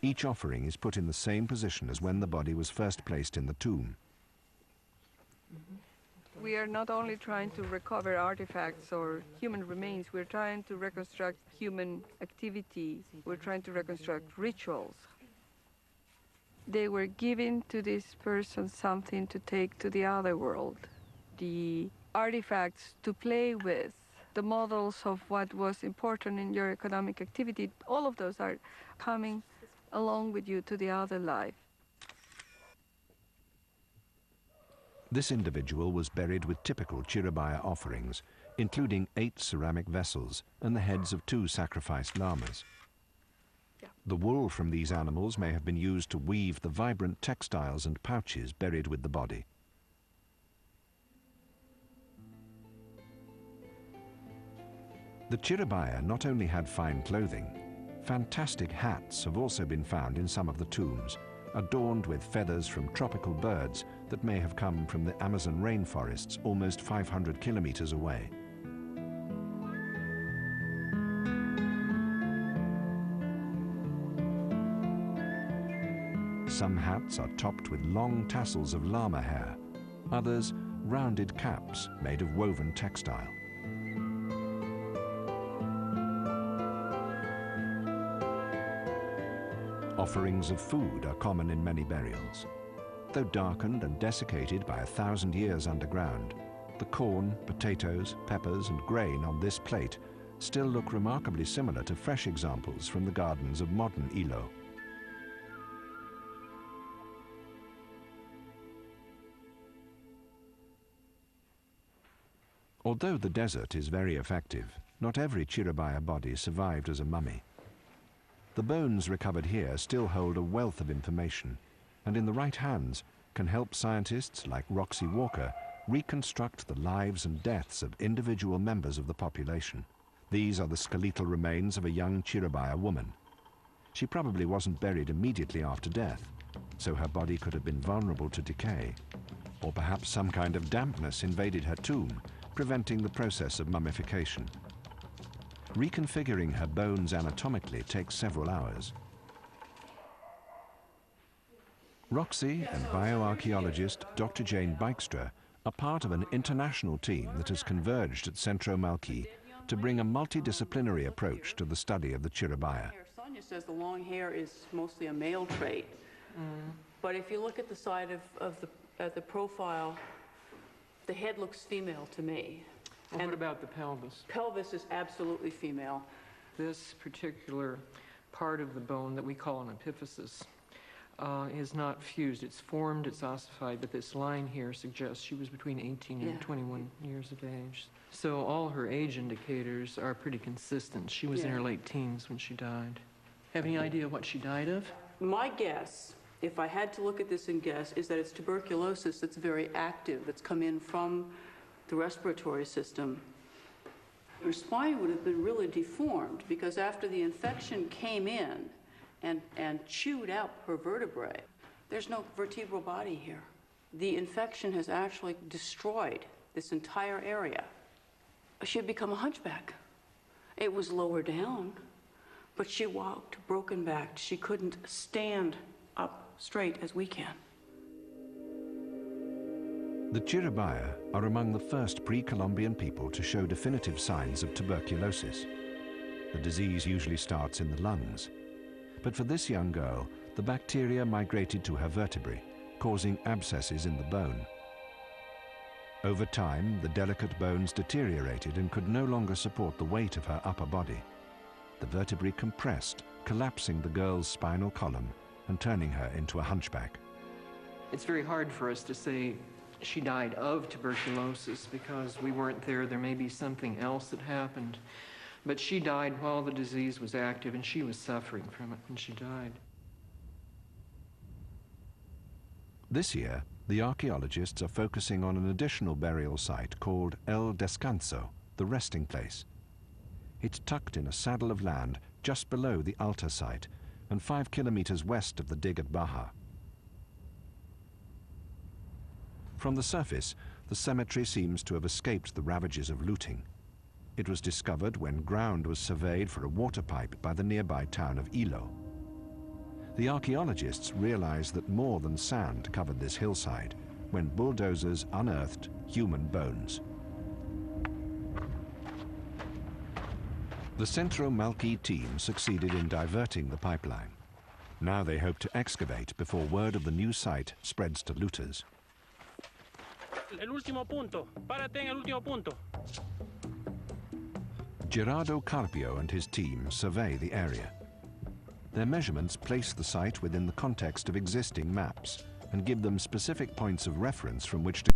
Each offering is put in the same position as when the body was first placed in the tomb. We are not only trying to recover artifacts or human remains, we're trying to reconstruct human activity, we're trying to reconstruct rituals. They were giving to this person something to take to the other world, the artifacts to play with, the models of what was important in your economic activity. All of those are coming along with you to the other life. This individual was buried with typical Chiribaya offerings, including 8 ceramic vessels and the heads of 2 sacrificed llamas. The wool from these animals may have been used to weave the vibrant textiles and pouches buried with the body. The Chiribaya not only had fine clothing, fantastic hats have also been found in some of the tombs, adorned with feathers from tropical birds that may have come from the Amazon rainforests almost 500 kilometers away. Some hats are topped with long tassels of llama hair, others rounded caps made of woven textile. Offerings of food are common in many burials. Though darkened and desiccated by 1,000 years underground, the corn, potatoes, peppers and grain on this plate still look remarkably similar to fresh examples from the gardens of modern Ilo. Although the desert is very effective, not every Chiribaya body survived as a mummy. The bones recovered here still hold a wealth of information, and in the right hands can help scientists like Roxy Walker reconstruct the lives and deaths of individual members of the population. These are the skeletal remains of a young Chiribaya woman. She probably wasn't buried immediately after death, so her body could have been vulnerable to decay. Or perhaps some kind of dampness invaded her tomb, preventing the process of mummification. Reconfiguring her bones anatomically takes several hours. Roxy and bioarchaeologist Dr. Jane Bijkstra are part of an international team that has converged at Centro Malqui to bring a multidisciplinary approach to the study of the Chiribaya. Sonia says the long hair is mostly a male trait, but if you look at the side of the profile, the head looks female to me. And what about the pelvis? Pelvis is absolutely female. This particular part of the bone that we call an epiphysis is not fused. It's formed, it's ossified, but this line here suggests she was between 18 and 21 years of age. So all her age indicators are pretty consistent. She was in her late teens when she died. Have any idea what she died of? My guess, if I had to look at this and guess, is that it's tuberculosis that's very active, that's come in from the respiratory system. Her spine would have been really deformed because after the infection came in and chewed out her vertebrae, there's no vertebral body here. The infection has actually destroyed this entire area. She had become a hunchback. It was lower down, but she walked broken-backed. She couldn't stand up straight as we can. The Chiribaya are among the first pre-Columbian people to show definitive signs of tuberculosis. The disease usually starts in the lungs. But for this young girl, the bacteria migrated to her vertebrae, causing abscesses in the bone. Over time, the delicate bones deteriorated and could no longer support the weight of her upper body. The vertebrae compressed, collapsing the girl's spinal column and turning her into a hunchback. It's very hard for us to say she died of tuberculosis because we weren't there. There may be something else that happened. But she died while the disease was active, and she was suffering from it when she died. This year, the archaeologists are focusing on an additional burial site called El Descanso, the resting place. It's tucked in a saddle of land just below the altar site and 5 kilometers west of the dig at Baja. From the surface, the cemetery seems to have escaped the ravages of looting. It was discovered when ground was surveyed for a water pipe by the nearby town of Ilo. the archaeologists realized that more than sand covered this hillside when bulldozers unearthed human bones. The Centro Malqui team succeeded in diverting the pipeline. Now they hope to excavate before word of the new site spreads to looters. El último punto. Párate en el último punto. Gerardo Carpio and his team survey the area. Their measurements place the site within the context of existing maps and give them specific points of reference from which to